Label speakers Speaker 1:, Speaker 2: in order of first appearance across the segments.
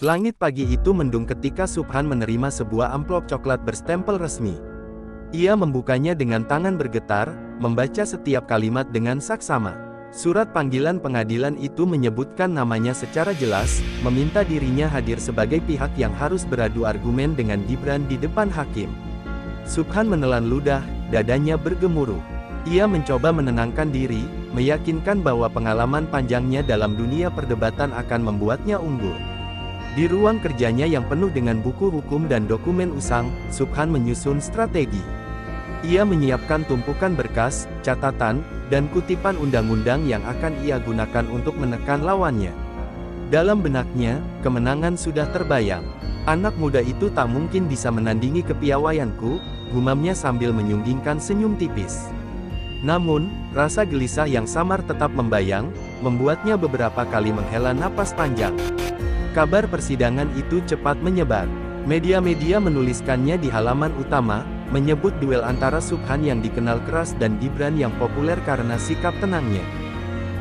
Speaker 1: Langit pagi itu mendung ketika Subhan menerima sebuah amplop coklat berstempel resmi. Ia membukanya dengan tangan bergetar, membaca setiap kalimat dengan saksama. Surat panggilan pengadilan itu menyebutkan namanya secara jelas, meminta dirinya hadir sebagai pihak yang harus beradu argumen dengan Gibran di depan hakim. Subhan menelan ludah, dadanya bergemuruh. Ia mencoba menenangkan diri, meyakinkan bahwa pengalaman panjangnya dalam dunia perdebatan akan membuatnya unggul. Di ruang kerjanya yang penuh dengan buku hukum dan dokumen usang, Subhan menyusun strategi. Ia menyiapkan tumpukan berkas, catatan, dan kutipan undang-undang yang akan ia gunakan untuk menekan lawannya. Dalam benaknya, kemenangan sudah terbayang. Anak muda itu tak mungkin bisa menandingi kepiawaianku, gumamnya sambil menyunggingkan senyum tipis. Namun, rasa gelisah yang samar tetap membayang, membuatnya beberapa kali menghela napas panjang. Kabar persidangan itu cepat menyebar. Media-media menuliskannya di halaman utama, menyebut duel antara Subhan yang dikenal keras dan Gibran yang populer karena sikap tenangnya.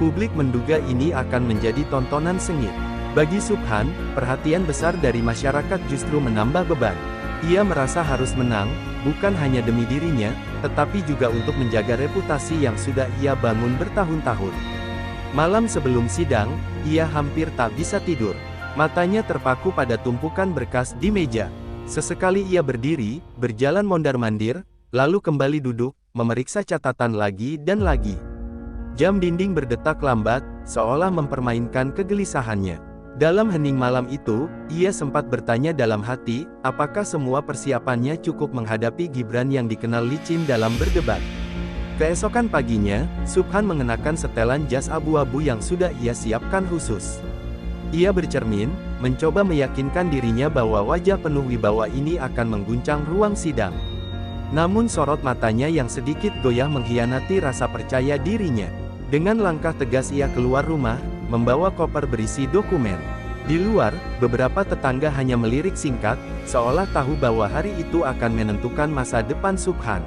Speaker 1: Publik menduga ini akan menjadi tontonan sengit. Bagi Subhan, perhatian besar dari masyarakat justru menambah beban. Ia merasa harus menang, bukan hanya demi dirinya, tetapi juga untuk menjaga reputasi yang sudah ia bangun bertahun-tahun. Malam sebelum sidang, ia hampir tak bisa tidur. Matanya terpaku pada tumpukan berkas di meja. Sesekali ia berdiri, berjalan mondar-mandir, lalu kembali duduk, memeriksa catatan lagi dan lagi. Jam dinding berdetak lambat, seolah mempermainkan kegelisahannya. Dalam hening malam itu, ia sempat bertanya dalam hati, apakah semua persiapannya cukup menghadapi Gibran yang dikenal licin dalam berdebat. Keesokan paginya, Subhan mengenakan setelan jas abu-abu yang sudah ia siapkan khusus. Ia bercermin, mencoba meyakinkan dirinya bahwa wajah penuh wibawa ini akan mengguncang ruang sidang. Namun sorot matanya yang sedikit goyah mengkhianati rasa percaya dirinya. Dengan langkah tegas ia keluar rumah, membawa koper berisi dokumen. Di luar, beberapa tetangga hanya melirik singkat, seolah tahu bahwa hari itu akan menentukan masa depan Subhan.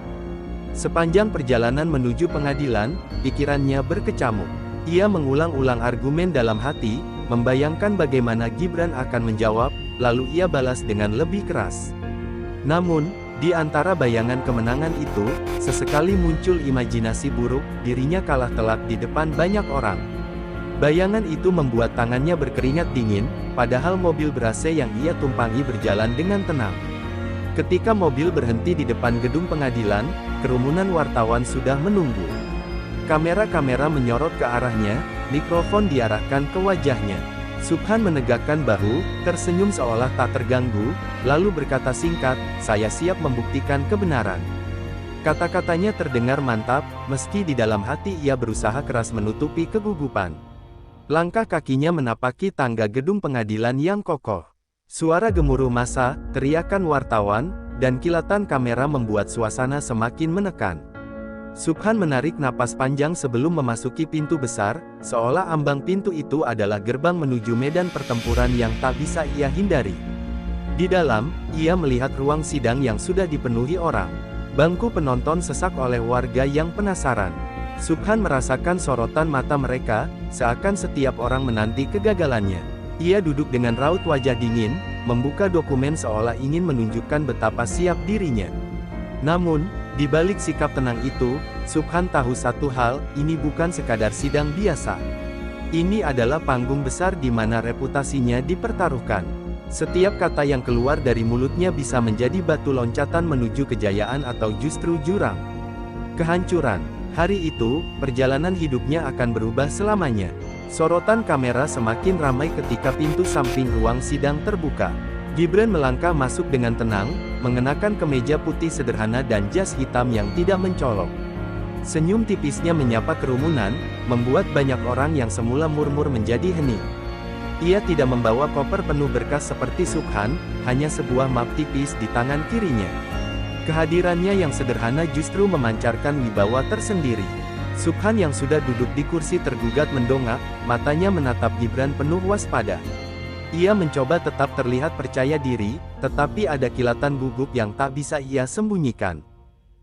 Speaker 1: Sepanjang perjalanan menuju pengadilan, pikirannya berkecamuk. Ia mengulang-ulang argumen dalam hati, membayangkan bagaimana Gibran akan menjawab, lalu ia balas dengan lebih keras. Namun, di antara bayangan kemenangan itu, sesekali muncul imajinasi buruk, dirinya kalah telak di depan banyak orang. Bayangan itu membuat tangannya berkeringat dingin, padahal mobil ber-AC yang ia tumpangi berjalan dengan tenang. Ketika mobil berhenti di depan gedung pengadilan, kerumunan wartawan sudah menunggu. Kamera-kamera menyorot ke arahnya, mikrofon diarahkan ke wajahnya. Subhan menegakkan bahu, tersenyum seolah tak terganggu, lalu berkata singkat, "Saya siap membuktikan kebenaran." Kata-katanya terdengar mantap, meski di dalam hati ia berusaha keras menutupi kegugupan. Langkah kakinya menapaki tangga gedung pengadilan yang kokoh. Suara gemuruh massa, teriakan wartawan, dan kilatan kamera membuat suasana semakin menekan. Subhan menarik napas panjang sebelum memasuki pintu besar, seolah ambang pintu itu adalah gerbang menuju medan pertempuran yang tak bisa ia hindari. Di dalam, ia melihat ruang sidang yang sudah dipenuhi orang. Bangku penonton sesak oleh warga yang penasaran. Subhan merasakan sorotan mata mereka, seakan setiap orang menanti kegagalannya. Ia duduk dengan raut wajah dingin, membuka dokumen seolah ingin menunjukkan betapa siap dirinya. Namun, di balik sikap tenang itu, Subhan tahu satu hal, ini bukan sekadar sidang biasa. Ini adalah panggung besar di mana reputasinya dipertaruhkan. Setiap kata yang keluar dari mulutnya bisa menjadi batu loncatan menuju kejayaan atau justru jurang kehancuran. Hari itu, perjalanan hidupnya akan berubah selamanya. Sorotan kamera semakin ramai ketika pintu samping ruang sidang terbuka. Gibran melangkah masuk dengan tenang, mengenakan kemeja putih sederhana dan jas hitam yang tidak mencolok. Senyum tipisnya menyapa kerumunan, membuat banyak orang yang semula murmur menjadi hening. Ia tidak membawa koper penuh berkas seperti Subhan, hanya sebuah map tipis di tangan kirinya. Kehadirannya yang sederhana justru memancarkan wibawa tersendiri. Subhan yang sudah duduk di kursi tergugat mendongak, matanya menatap Gibran penuh waspada. Ia mencoba tetap terlihat percaya diri, tetapi ada kilatan gugup yang tak bisa ia sembunyikan.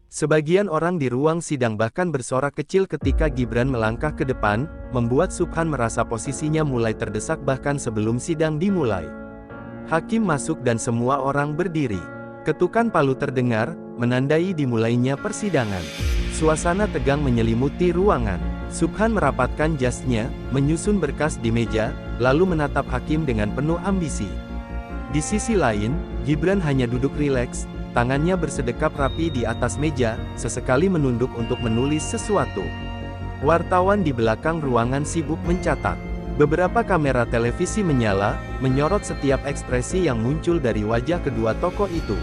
Speaker 1: Sebagian orang di ruang sidang bahkan bersorak kecil ketika Gibran melangkah ke depan, membuat Subhan merasa posisinya mulai terdesak bahkan sebelum sidang dimulai. Hakim masuk dan semua orang berdiri. Ketukan palu terdengar, menandai dimulainya persidangan. Suasana tegang menyelimuti ruangan. Subhan merapatkan jasnya, menyusun berkas di meja, lalu menatap Hakim dengan penuh ambisi. Di sisi lain, Gibran hanya duduk rileks, tangannya bersedekap rapi di atas meja, sesekali menunduk untuk menulis sesuatu. Wartawan di belakang ruangan sibuk mencatat. Beberapa kamera televisi menyala, menyorot setiap ekspresi yang muncul dari wajah kedua tokoh itu.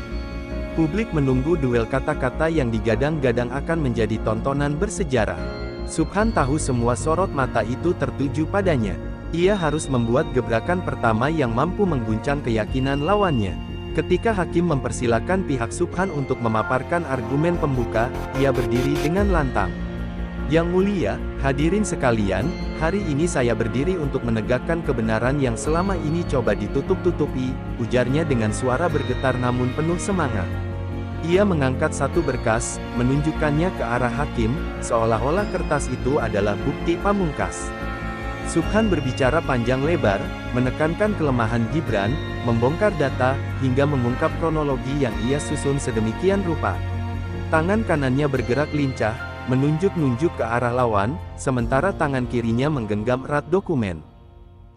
Speaker 1: Publik menunggu duel kata-kata yang digadang-gadang akan menjadi tontonan bersejarah. Subhan tahu semua sorot mata itu tertuju padanya. Ia harus membuat gebrakan pertama yang mampu mengguncang keyakinan lawannya. Ketika Hakim mempersilakan pihak Subhan untuk memaparkan argumen pembuka, ia berdiri dengan lantang. "Yang mulia, hadirin sekalian, hari ini saya berdiri untuk menegakkan kebenaran yang selama ini coba ditutup-tutupi," ujarnya dengan suara bergetar namun penuh semangat. Ia mengangkat satu berkas, menunjukkannya ke arah Hakim, seolah-olah kertas itu adalah bukti pamungkas. Subhan berbicara panjang lebar, menekankan kelemahan Gibran, membongkar data, hingga mengungkap kronologi yang ia susun sedemikian rupa. Tangan kanannya bergerak lincah, menunjuk-nunjuk ke arah lawan, sementara tangan kirinya menggenggam erat dokumen.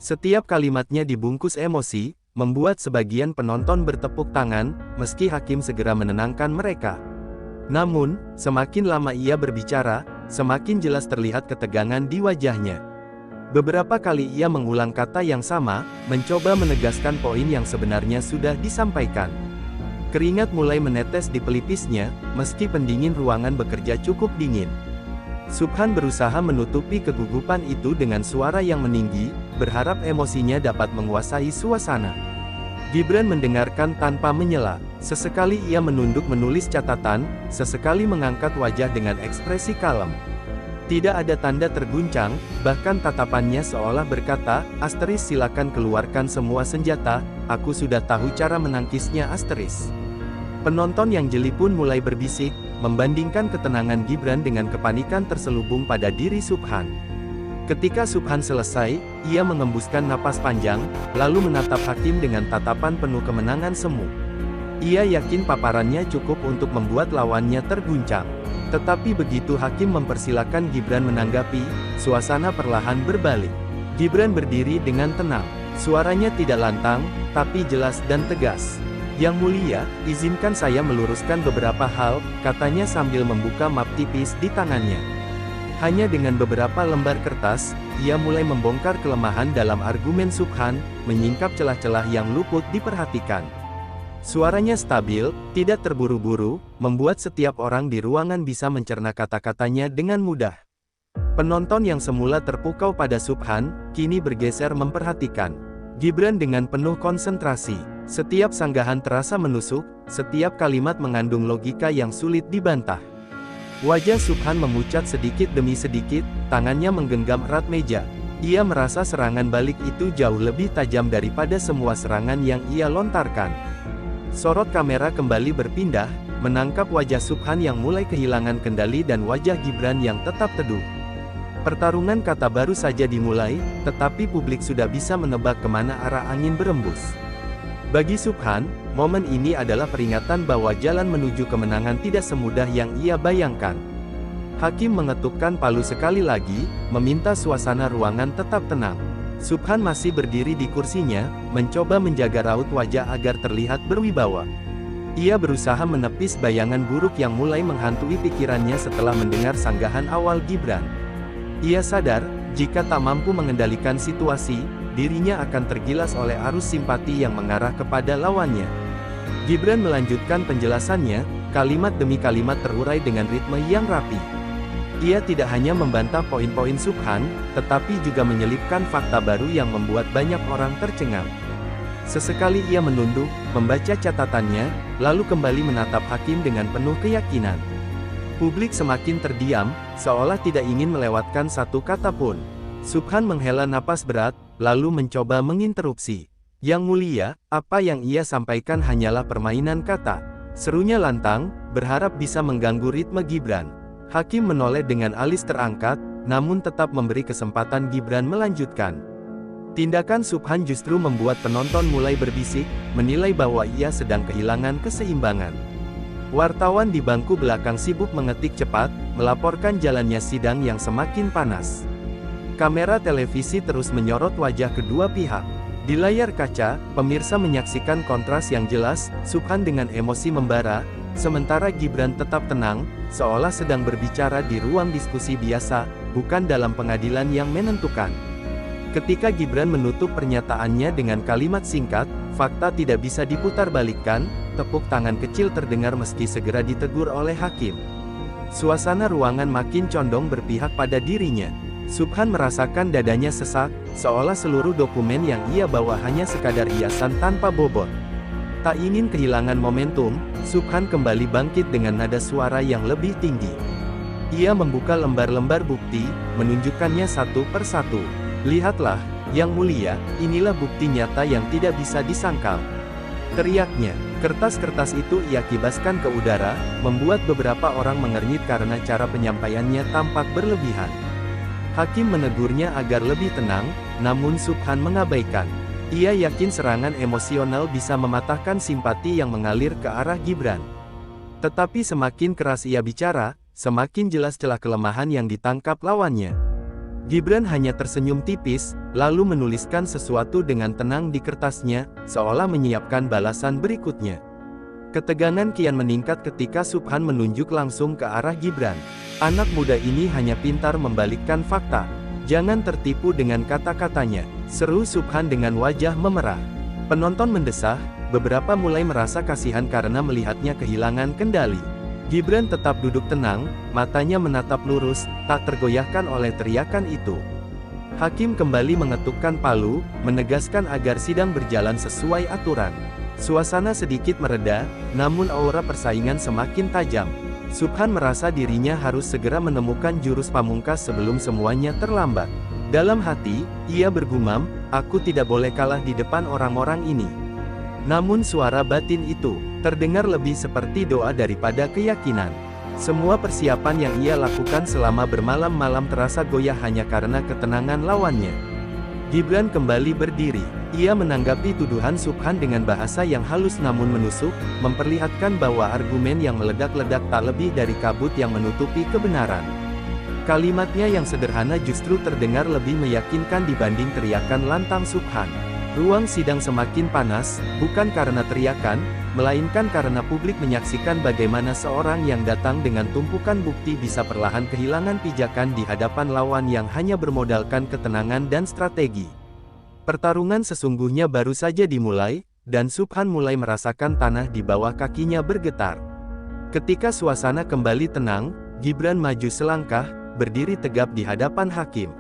Speaker 1: Setiap kalimatnya dibungkus emosi, membuat sebagian penonton bertepuk tangan, meski Hakim segera menenangkan mereka. Namun, semakin lama ia berbicara, semakin jelas terlihat ketegangan di wajahnya. Beberapa kali ia mengulang kata yang sama, mencoba menegaskan poin yang sebenarnya sudah disampaikan. Keringat mulai menetes di pelipisnya, meski pendingin ruangan bekerja cukup dingin. Subhan berusaha menutupi kegugupan itu dengan suara yang meninggi, berharap emosinya dapat menguasai suasana. Gibran mendengarkan tanpa menyela. Sesekali ia menunduk menulis catatan, sesekali mengangkat wajah dengan ekspresi kalem. Tidak ada tanda terguncang, bahkan tatapannya seolah berkata, "Asteris, silakan keluarkan semua senjata, aku sudah tahu cara menangkisnya." Asteris. Penonton yang jeli pun mulai berbisik, membandingkan ketenangan Gibran dengan kepanikan terselubung pada diri Subhan. Ketika Subhan selesai, ia mengembuskan napas panjang, lalu menatap Hakim dengan tatapan penuh kemenangan semu. Ia yakin paparannya cukup untuk membuat lawannya terguncang. Tetapi begitu Hakim mempersilakan Gibran menanggapi, suasana perlahan berbalik. Gibran berdiri dengan tenang. Suaranya tidak lantang, tapi jelas dan tegas. "Yang mulia, izinkan saya meluruskan beberapa hal," katanya sambil membuka map tipis di tangannya. Hanya dengan beberapa lembar kertas, ia mulai membongkar kelemahan dalam argumen Subhan, menyingkap celah-celah yang luput diperhatikan. Suaranya stabil, tidak terburu-buru, membuat setiap orang di ruangan bisa mencerna kata-katanya dengan mudah. Penonton yang semula terpukau pada Subhan, kini bergeser memperhatikan Gibran dengan penuh konsentrasi. Setiap sanggahan terasa menusuk, setiap kalimat mengandung logika yang sulit dibantah. Wajah Subhan memucat sedikit demi sedikit, tangannya menggenggam erat meja. Ia merasa serangan balik itu jauh lebih tajam daripada semua serangan yang ia lontarkan. Sorot kamera kembali berpindah, menangkap wajah Subhan yang mulai kehilangan kendali dan wajah Gibran yang tetap teduh. Pertarungan kata baru saja dimulai, tetapi publik sudah bisa menebak kemana arah angin berembus. Bagi Subhan, momen ini adalah peringatan bahwa jalan menuju kemenangan tidak semudah yang ia bayangkan. Hakim mengetukkan palu sekali lagi, meminta suasana ruangan tetap tenang. Subhan masih berdiri di kursinya, mencoba menjaga raut wajah agar terlihat berwibawa. Ia berusaha menepis bayangan buruk yang mulai menghantui pikirannya setelah mendengar sanggahan awal Gibran. Ia sadar, jika tak mampu mengendalikan situasi, dirinya akan tergilas oleh arus simpati yang mengarah kepada lawannya. Gibran melanjutkan penjelasannya, kalimat demi kalimat terurai dengan ritme yang rapi. Ia tidak hanya membantah poin-poin Subhan, tetapi juga menyelipkan fakta baru yang membuat banyak orang tercengang. Sesekali ia menunduk, membaca catatannya, lalu kembali menatap Hakim dengan penuh keyakinan. Publik semakin terdiam, seolah tidak ingin melewatkan satu kata pun. Subhan menghela napas berat, lalu mencoba menginterupsi. "Yang mulia, apa yang ia sampaikan hanyalah permainan kata," serunya lantang, berharap bisa mengganggu ritme Gibran. Hakim menoleh dengan alis terangkat, namun tetap memberi kesempatan Gibran melanjutkan. Tindakan Subhan justru membuat penonton mulai berbisik, menilai bahwa ia sedang kehilangan keseimbangan. Wartawan di bangku belakang sibuk mengetik cepat, melaporkan jalannya sidang yang semakin panas. Kamera televisi terus menyorot wajah kedua pihak. Di layar kaca, pemirsa menyaksikan kontras yang jelas, Subhan dengan emosi membara, sementara Gibran tetap tenang, seolah sedang berbicara di ruang diskusi biasa, bukan dalam pengadilan yang menentukan. Ketika Gibran menutup pernyataannya dengan kalimat singkat, "Fakta tidak bisa diputarbalikkan," tepuk tangan kecil terdengar meski segera ditegur oleh hakim. Suasana ruangan makin condong berpihak pada dirinya. Subhan merasakan dadanya sesak, seolah seluruh dokumen yang ia bawa hanya sekadar hiasan tanpa bobot. Tak ingin kehilangan momentum, Subhan kembali bangkit dengan nada suara yang lebih tinggi. Ia membuka lembar-lembar bukti, menunjukkannya satu persatu. "Lihatlah, Yang Mulia, inilah bukti nyata yang tidak bisa disangkal," teriaknya. Kertas-kertas itu ia kibaskan ke udara, membuat beberapa orang mengernyit karena cara penyampaiannya tampak berlebihan. Hakim menegurnya agar lebih tenang, namun Subhan mengabaikan. Ia yakin serangan emosional bisa mematahkan simpati yang mengalir ke arah Gibran. Tetapi semakin keras ia bicara, semakin jelas celah kelemahan yang ditangkap lawannya. Gibran hanya tersenyum tipis, lalu menuliskan sesuatu dengan tenang di kertasnya, seolah menyiapkan balasan berikutnya. Ketegangan kian meningkat ketika Subhan menunjuk langsung ke arah Gibran. "Anak muda ini hanya pintar membalikkan fakta. Jangan tertipu dengan kata-katanya," seru Subhan dengan wajah memerah. Penonton mendesah, beberapa mulai merasa kasihan karena melihatnya kehilangan kendali. Gibran tetap duduk tenang, matanya menatap lurus, tak tergoyahkan oleh teriakan itu. Hakim kembali mengetukkan palu, menegaskan agar sidang berjalan sesuai aturan. Suasana sedikit mereda, namun aura persaingan semakin tajam. Subhan merasa dirinya harus segera menemukan jurus pamungkas sebelum semuanya terlambat. Dalam hati, ia bergumam, "Aku tidak boleh kalah di depan orang-orang ini." Namun suara batin itu terdengar lebih seperti doa daripada keyakinan. Semua persiapan yang ia lakukan selama bermalam-malam terasa goyah hanya karena ketenangan lawannya. Gibran kembali berdiri. Ia menanggapi tuduhan Subhan dengan bahasa yang halus namun menusuk, memperlihatkan bahwa argumen yang meledak-ledak tak lebih dari kabut yang menutupi kebenaran. Kalimatnya yang sederhana justru terdengar lebih meyakinkan dibanding teriakan lantang Subhan. Ruang sidang semakin panas, bukan karena teriakan, melainkan karena publik menyaksikan bagaimana seorang yang datang dengan tumpukan bukti bisa perlahan kehilangan pijakan di hadapan lawan yang hanya bermodalkan ketenangan dan strategi. Pertarungan sesungguhnya baru saja dimulai, dan Subhan mulai merasakan tanah di bawah kakinya bergetar. Ketika suasana kembali tenang, Gibran maju selangkah, berdiri tegap di hadapan hakim.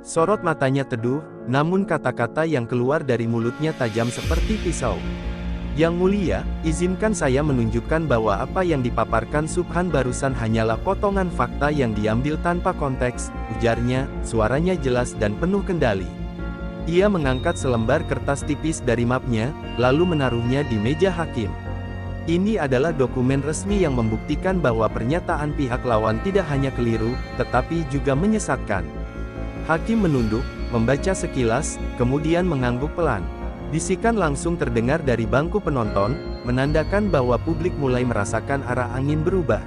Speaker 1: Sorot matanya teduh, namun kata-kata yang keluar dari mulutnya tajam seperti pisau. "Yang Mulia, izinkan saya menunjukkan bahwa apa yang dipaparkan Subhan barusan hanyalah potongan fakta yang diambil tanpa konteks," ujarnya, suaranya jelas dan penuh kendali. Ia mengangkat selembar kertas tipis dari mapnya, lalu menaruhnya di meja hakim. Ini adalah dokumen resmi yang membuktikan bahwa pernyataan pihak lawan tidak hanya keliru, tetapi juga menyesatkan. Hakim menunduk, membaca sekilas, kemudian mengangguk pelan. Bisikan langsung terdengar dari bangku penonton, menandakan bahwa publik mulai merasakan arah angin berubah.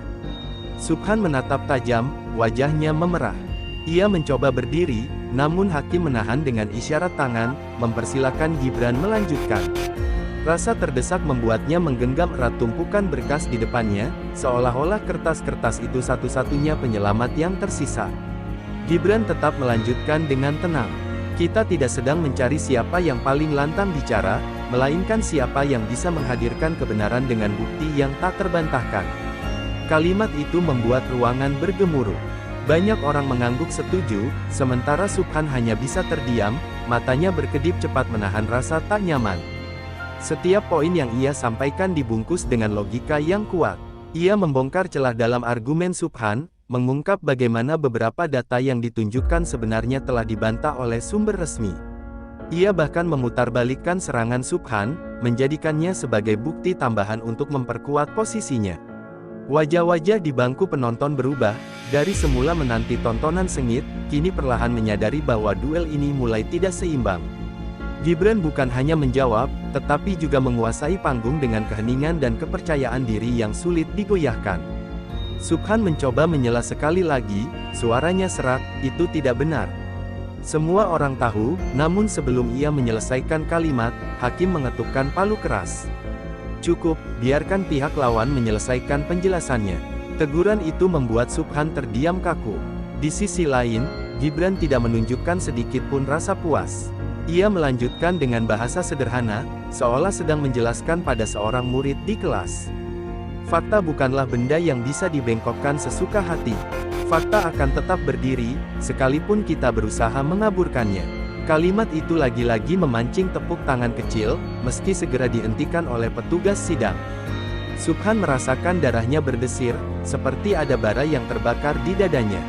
Speaker 1: Subhan menatap tajam, wajahnya memerah. Ia mencoba berdiri, namun hakim menahan dengan isyarat tangan, mempersilakan Gibran melanjutkan. Rasa terdesak membuatnya menggenggam erat tumpukan berkas di depannya, seolah-olah kertas-kertas itu satu-satunya penyelamat yang tersisa. Gibran tetap melanjutkan dengan tenang. "Kita tidak sedang mencari siapa yang paling lantang bicara, melainkan siapa yang bisa menghadirkan kebenaran dengan bukti yang tak terbantahkan." Kalimat itu membuat ruangan bergemuruh. Banyak orang mengangguk setuju, sementara Subhan hanya bisa terdiam, matanya berkedip cepat menahan rasa tak nyaman. Setiap poin yang ia sampaikan dibungkus dengan logika yang kuat. Ia membongkar celah dalam argumen Subhan, mengungkap bagaimana beberapa data yang ditunjukkan sebenarnya telah dibantah oleh sumber resmi. Ia bahkan memutarbalikkan serangan Subhan, menjadikannya sebagai bukti tambahan untuk memperkuat posisinya. Wajah-wajah di bangku penonton berubah, dari semula menanti tontonan sengit, kini perlahan menyadari bahwa duel ini mulai tidak seimbang. Gibran bukan hanya menjawab, tetapi juga menguasai panggung dengan keheningan dan kepercayaan diri yang sulit digoyahkan. Subhan mencoba menyela sekali lagi, suaranya serak, itu tidak benar. Semua orang tahu, namun sebelum ia menyelesaikan kalimat, hakim mengetukkan palu keras. Cukup, biarkan pihak lawan menyelesaikan penjelasannya. Teguran itu membuat Subhan terdiam kaku. Di sisi lain, Gibran tidak menunjukkan sedikit pun rasa puas. Ia melanjutkan dengan bahasa sederhana, seolah sedang menjelaskan pada seorang murid di kelas. Fakta bukanlah benda yang bisa dibengkokkan sesuka hati. Fakta akan tetap berdiri, sekalipun kita berusaha mengaburkannya. Kalimat itu lagi-lagi memancing tepuk tangan kecil, meski segera dihentikan oleh petugas sidang. Subhan merasakan darahnya berdesir, seperti ada bara yang terbakar di dadanya.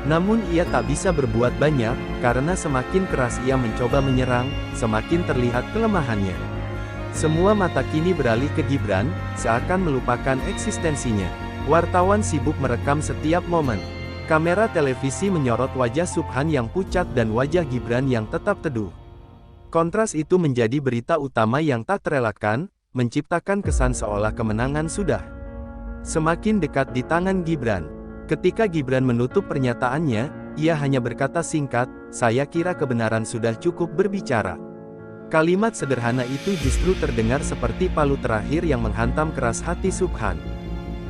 Speaker 1: Namun ia tak bisa berbuat banyak, karena semakin keras ia mencoba menyerang, semakin terlihat kelemahannya. Semua mata kini beralih ke Gibran, seakan melupakan eksistensinya. Wartawan sibuk merekam setiap momen. Kamera televisi menyorot wajah Subhan yang pucat dan wajah Gibran yang tetap teduh. Kontras itu menjadi berita utama yang tak terelakkan, menciptakan kesan seolah kemenangan sudah semakin dekat di tangan Gibran. Ketika Gibran menutup pernyataannya, ia hanya berkata singkat, "Saya kira kebenaran sudah cukup berbicara." Kalimat sederhana itu justru terdengar seperti palu terakhir yang menghantam keras hati Subhan.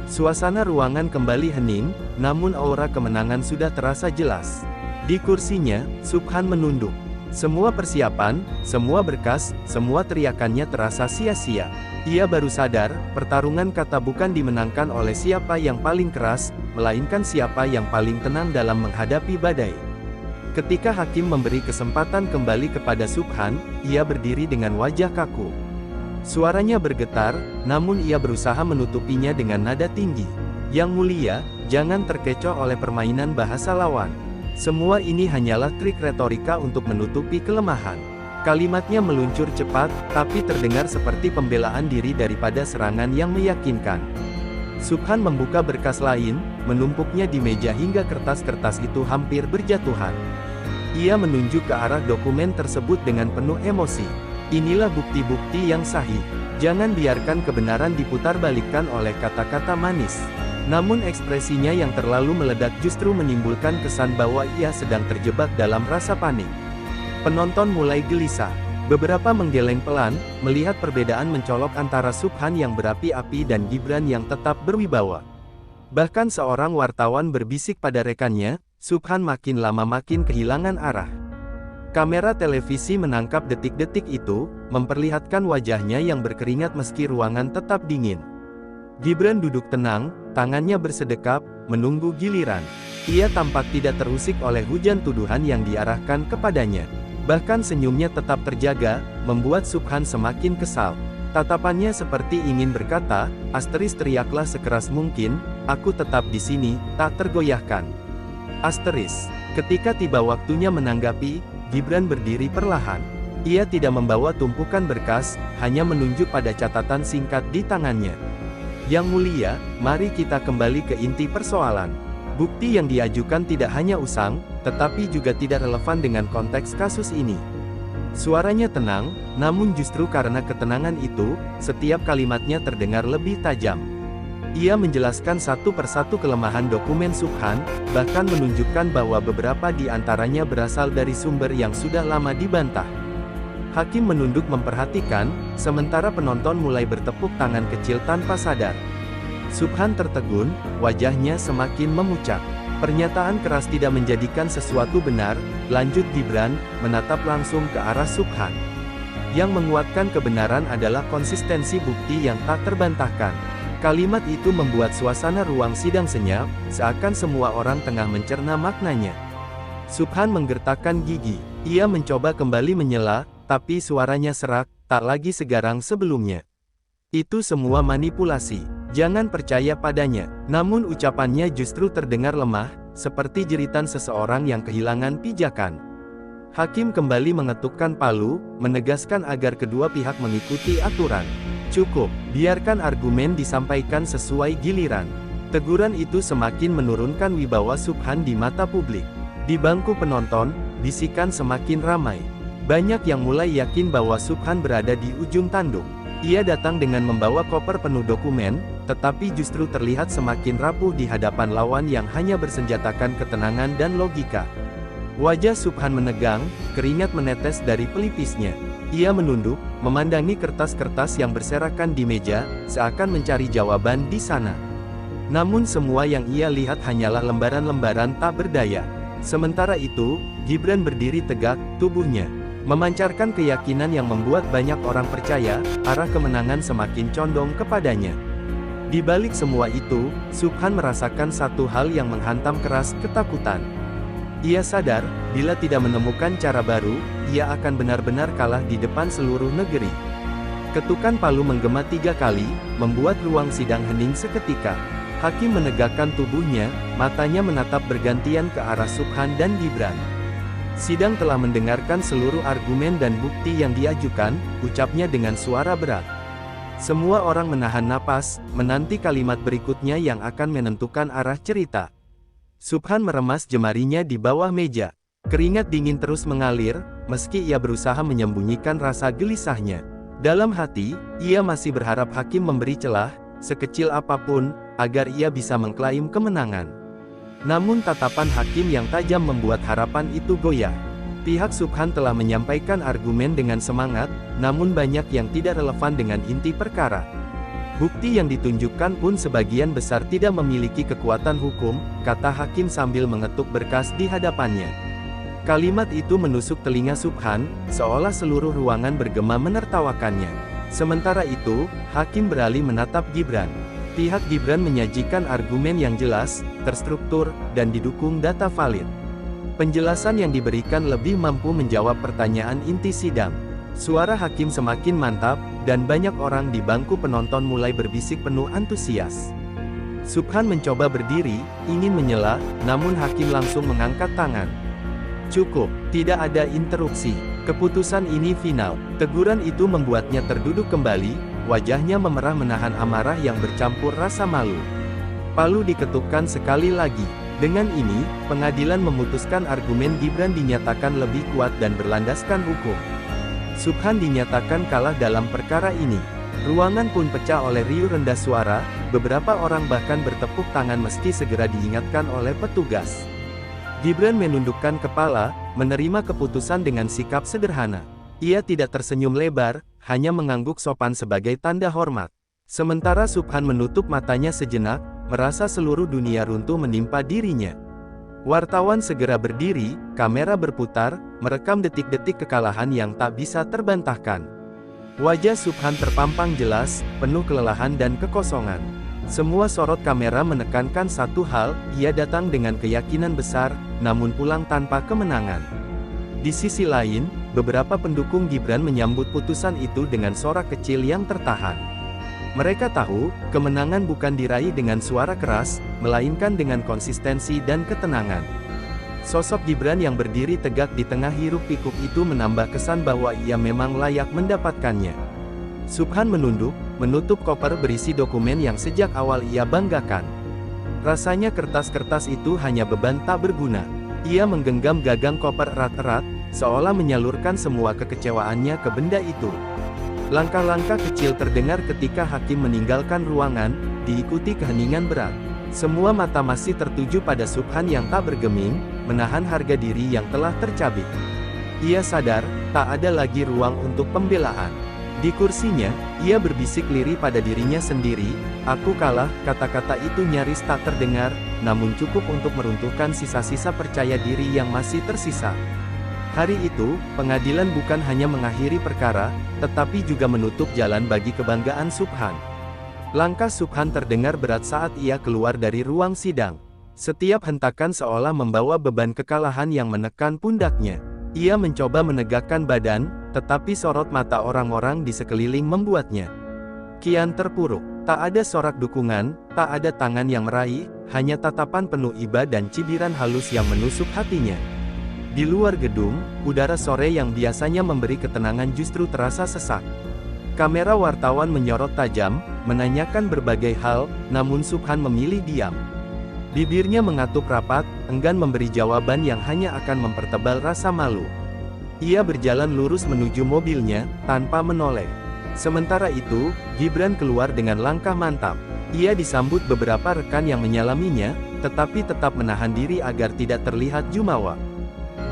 Speaker 1: Suasana ruangan kembali hening, namun aura kemenangan sudah terasa jelas. Di kursinya, Subhan menunduk. Semua persiapan, semua berkas, semua teriakannya terasa sia-sia. Ia baru sadar, pertarungan kata bukan dimenangkan oleh siapa yang paling keras, melainkan siapa yang paling tenang dalam menghadapi badai. Ketika hakim memberi kesempatan kembali kepada Subhan, ia berdiri dengan wajah kaku. Suaranya bergetar, namun ia berusaha menutupinya dengan nada tinggi. "Yang mulia, jangan terkecoh oleh permainan bahasa lawan. Semua ini hanyalah trik retorika untuk menutupi kelemahan." Kalimatnya meluncur cepat, tapi terdengar seperti pembelaan diri daripada serangan yang meyakinkan. Subhan membuka berkas lain, menumpuknya di meja hingga kertas-kertas itu hampir berjatuhan. Ia menunjuk ke arah dokumen tersebut dengan penuh emosi. "Inilah bukti-bukti yang sahih. Jangan biarkan kebenaran diputarbalikkan oleh kata-kata manis." Namun ekspresinya yang terlalu meledak justru menimbulkan kesan bahwa ia sedang terjebak dalam rasa panik. Penonton mulai gelisah. Beberapa menggeleng pelan, melihat perbedaan mencolok antara Subhan yang berapi-api dan Gibran yang tetap berwibawa. Bahkan seorang wartawan berbisik pada rekannya, Subhan makin lama makin kehilangan arah. Kamera televisi menangkap detik-detik itu, memperlihatkan wajahnya yang berkeringat meski ruangan tetap dingin. Gibran duduk tenang, tangannya bersedekap, menunggu giliran. Ia tampak tidak terusik oleh hujan tuduhan yang diarahkan kepadanya. Bahkan senyumnya tetap terjaga, membuat Subhan semakin kesal. Tatapannya seperti ingin berkata, "Asteris, teriaklah sekeras mungkin, aku tetap di sini, tak tergoyahkan." Asteris. Ketika tiba waktunya menanggapi, Gibran berdiri perlahan. Ia tidak membawa tumpukan berkas, hanya menunjuk pada catatan singkat di tangannya. "Yang mulia, mari kita kembali ke inti persoalan. Bukti yang diajukan tidak hanya usang, tetapi juga tidak relevan dengan konteks kasus ini." Suaranya tenang, namun justru karena ketenangan itu, setiap kalimatnya terdengar lebih tajam. Ia menjelaskan satu persatu kelemahan dokumen Subhan, bahkan menunjukkan bahwa beberapa di antaranya berasal dari sumber yang sudah lama dibantah. Hakim menunduk memperhatikan, sementara penonton mulai bertepuk tangan kecil tanpa sadar. Subhan tertegun, wajahnya semakin memucat. Pernyataan keras tidak menjadikan sesuatu benar, lanjut Gibran, menatap langsung ke arah Subhan. Yang menguatkan kebenaran adalah konsistensi bukti yang tak terbantahkan. Kalimat itu membuat suasana ruang sidang senyap, seakan semua orang tengah mencerna maknanya. Subhan menggertakkan gigi. Ia mencoba kembali menyela, tapi suaranya serak, tak lagi segarang sebelumnya. "Itu semua manipulasi. Jangan percaya padanya." Namun ucapannya justru terdengar lemah, seperti jeritan seseorang yang kehilangan pijakan. Hakim kembali mengetukkan palu, menegaskan agar kedua pihak mengikuti aturan. Cukup, biarkan argumen disampaikan sesuai giliran. Teguran itu semakin menurunkan wibawa Subhan di mata publik. Di bangku penonton, bisikan semakin ramai. Banyak yang mulai yakin bahwa Subhan berada di ujung tanduk. Ia datang dengan membawa koper penuh dokumen, tetapi justru terlihat semakin rapuh di hadapan lawan yang hanya bersenjatakan ketenangan dan logika. Wajah Subhan menegang, keringat menetes dari pelipisnya. Ia menunduk, memandangi kertas-kertas yang berserakan di meja, seakan mencari jawaban di sana. Namun semua yang ia lihat hanyalah lembaran-lembaran tak berdaya. Sementara itu, Gibran berdiri tegak, tubuhnya memancarkan keyakinan yang membuat banyak orang percaya, arah kemenangan semakin condong kepadanya. Di balik semua itu, Subhan merasakan satu hal yang menghantam keras, ketakutan. Ia sadar, bila tidak menemukan cara baru, ia akan benar-benar kalah di depan seluruh negeri. Ketukan palu menggema 3 kali, membuat ruang sidang hening seketika. Hakim menegakkan tubuhnya, matanya menatap bergantian ke arah Subhan dan Gibran. Sidang telah mendengarkan seluruh argumen dan bukti yang diajukan, ucapnya dengan suara berat. Semua orang menahan napas, menanti kalimat berikutnya yang akan menentukan arah cerita. Subhan meremas jemarinya di bawah meja. Keringat dingin terus mengalir, meski ia berusaha menyembunyikan rasa gelisahnya. Dalam hati, ia masih berharap hakim memberi celah, sekecil apapun, agar ia bisa mengklaim kemenangan. Namun tatapan hakim yang tajam membuat harapan itu goyah. Pihak Subhan telah menyampaikan argumen dengan semangat, namun banyak yang tidak relevan dengan inti perkara. Bukti yang ditunjukkan pun sebagian besar tidak memiliki kekuatan hukum, kata hakim sambil mengetuk berkas di hadapannya. Kalimat itu menusuk telinga Subhan, seolah seluruh ruangan bergema menertawakannya. Sementara itu, hakim beralih menatap Gibran. Pihak Gibran menyajikan argumen yang jelas, terstruktur, dan didukung data valid. Penjelasan yang diberikan lebih mampu menjawab pertanyaan inti sidang. Suara hakim semakin mantap, dan banyak orang di bangku penonton mulai berbisik penuh antusias. Subhan mencoba berdiri, ingin menyela, namun hakim langsung mengangkat tangan. Cukup, tidak ada interupsi. Keputusan ini final. Teguran itu membuatnya terduduk kembali, wajahnya memerah menahan amarah yang bercampur rasa malu. Palu diketukkan sekali lagi. Dengan ini, pengadilan memutuskan argumen Gibran dinyatakan lebih kuat dan berlandaskan hukum. Subhan dinyatakan kalah dalam perkara ini. Ruangan pun pecah oleh riuh rendah suara, beberapa orang bahkan bertepuk tangan meski segera diingatkan oleh petugas. Gibran menundukkan kepala, menerima keputusan dengan sikap sederhana. Ia tidak tersenyum lebar, hanya mengangguk sopan sebagai tanda hormat. Sementara Subhan menutup matanya sejenak, merasa seluruh dunia runtuh menimpa dirinya. Wartawan segera berdiri, kamera berputar, merekam detik-detik kekalahan yang tak bisa terbantahkan. Wajah Subhan terpampang jelas, penuh kelelahan dan kekosongan. Semua sorot kamera menekankan satu hal, ia datang dengan keyakinan besar, namun pulang tanpa kemenangan. Di sisi lain, beberapa pendukung Gibran menyambut putusan itu dengan sorak kecil yang tertahan. Mereka tahu, kemenangan bukan diraih dengan suara keras, melainkan dengan konsistensi dan ketenangan. Sosok Gibran yang berdiri tegak di tengah hiruk-pikuk itu menambah kesan bahwa ia memang layak mendapatkannya. Subhan menunduk, menutup koper berisi dokumen yang sejak awal ia banggakan. Rasanya kertas-kertas itu hanya beban tak berguna. Ia menggenggam gagang koper erat-erat, seolah menyalurkan semua kekecewaannya ke benda itu. Langkah-langkah kecil terdengar ketika hakim meninggalkan ruangan, diikuti keheningan berat. Semua mata masih tertuju pada Subhan yang tak bergeming, menahan harga diri yang telah tercabik. Ia sadar, tak ada lagi ruang untuk pembelaan. Di kursinya, ia berbisik lirih pada dirinya sendiri, "Aku kalah." Kata-kata itu nyaris tak terdengar, namun cukup untuk meruntuhkan sisa-sisa percaya diri yang masih tersisa. Hari itu, pengadilan bukan hanya mengakhiri perkara, tetapi juga menutup jalan bagi kebanggaan Subhan. Langkah Subhan terdengar berat saat ia keluar dari ruang sidang. Setiap hentakan seolah membawa beban kekalahan yang menekan pundaknya. Ia mencoba menegakkan badan, tetapi sorot mata orang-orang di sekeliling membuatnya kian terpuruk. Tak ada sorak dukungan, tak ada tangan yang meraih, hanya tatapan penuh iba dan cibiran halus yang menusuk hatinya. Di luar gedung, udara sore yang biasanya memberi ketenangan justru terasa sesak. Kamera wartawan menyorot tajam, menanyakan berbagai hal, namun Subhan memilih diam. Bibirnya mengatup rapat, enggan memberi jawaban yang hanya akan mempertebal rasa malu. Ia berjalan lurus menuju mobilnya, tanpa menoleh. Sementara itu, Gibran keluar dengan langkah mantap. Ia disambut beberapa rekan yang menyalaminya, tetapi tetap menahan diri agar tidak terlihat jumawa.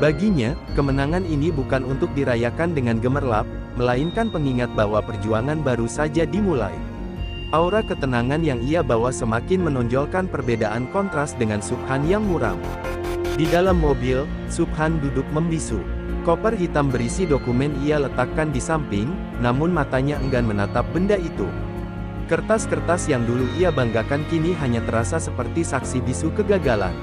Speaker 1: Baginya, kemenangan ini bukan untuk dirayakan dengan gemerlap, melainkan pengingat bahwa perjuangan baru saja dimulai. Aura ketenangan yang ia bawa semakin menonjolkan perbedaan kontras dengan Subhan yang muram. Di dalam mobil, Subhan duduk membisu. Koper hitam berisi dokumen ia letakkan di samping, namun matanya enggan menatap benda itu. Kertas-kertas yang dulu ia banggakan kini hanya terasa seperti saksi bisu kegagalan.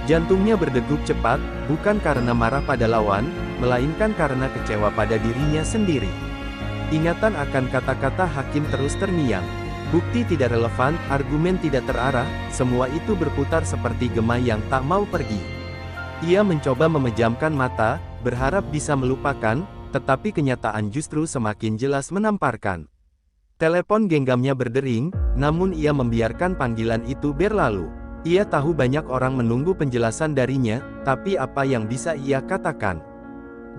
Speaker 1: Jantungnya berdegup cepat, bukan karena marah pada lawan, melainkan karena kecewa pada dirinya sendiri. Ingatan akan kata-kata hakim terus terngiang. Bukti tidak relevan, argumen tidak terarah, semua itu berputar seperti gema yang tak mau pergi. Ia mencoba memejamkan mata, berharap bisa melupakan, tetapi kenyataan justru semakin jelas menamparkan. Telepon genggamnya berdering, namun ia membiarkan panggilan itu berlalu. Ia tahu banyak orang menunggu penjelasan darinya, tapi apa yang bisa ia katakan?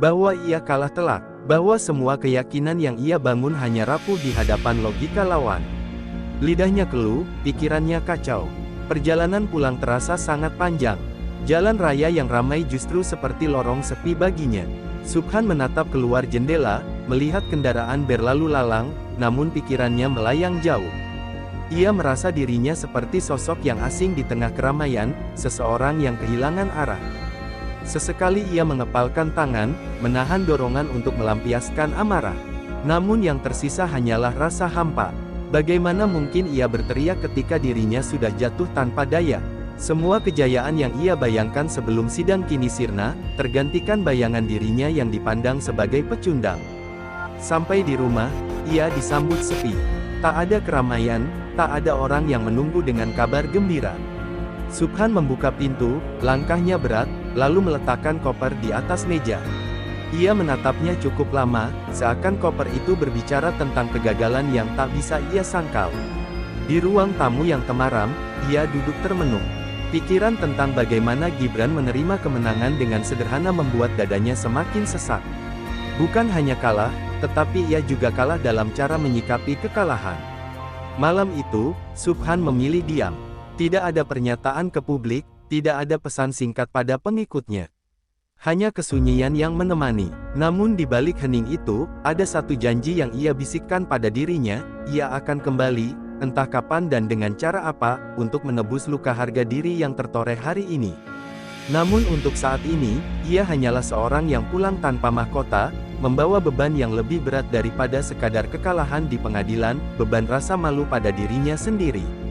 Speaker 1: Bahwa ia kalah telak, bahwa semua keyakinan yang ia bangun hanya rapuh di hadapan logika lawan. Lidahnya keluh, pikirannya kacau. Perjalanan pulang terasa sangat panjang. Jalan raya yang ramai justru seperti lorong sepi baginya. Subhan menatap keluar jendela, melihat kendaraan berlalu lalang, namun pikirannya melayang jauh. Ia merasa dirinya seperti sosok yang asing di tengah keramaian, seseorang yang kehilangan arah. Sesekali ia mengepalkan tangan, menahan dorongan untuk melampiaskan amarah. Namun yang tersisa hanyalah rasa hampa. Bagaimana mungkin ia berteriak ketika dirinya sudah jatuh tanpa daya? Semua kejayaan yang ia bayangkan sebelum sidang kini sirna, tergantikan bayangan dirinya yang dipandang sebagai pecundang. Sampai di rumah, ia disambut sepi. Tak ada keramaian, tak ada orang yang menunggu dengan kabar gembira. Subhan membuka pintu, langkahnya berat, lalu meletakkan koper di atas meja. Ia menatapnya cukup lama, seakan koper itu berbicara tentang kegagalan yang tak bisa ia sangkal. Di ruang tamu yang temaram, ia duduk termenung. Pikiran tentang bagaimana Gibran menerima kemenangan dengan sederhana membuat dadanya semakin sesak. Bukan hanya kalah, tetapi ia juga kalah dalam cara menyikapi kekalahan. Malam itu, Subhan memilih diam. Tidak ada pernyataan ke publik, tidak ada pesan singkat pada pengikutnya. Hanya kesunyian yang menemani. Namun di balik hening itu, ada satu janji yang ia bisikkan pada dirinya, ia akan kembali, entah kapan dan dengan cara apa, untuk menebus luka harga diri yang tertoreh hari ini. Namun untuk saat ini, ia hanyalah seorang yang pulang tanpa mahkota, membawa beban yang lebih berat daripada sekadar kekalahan di pengadilan, beban rasa malu pada dirinya sendiri.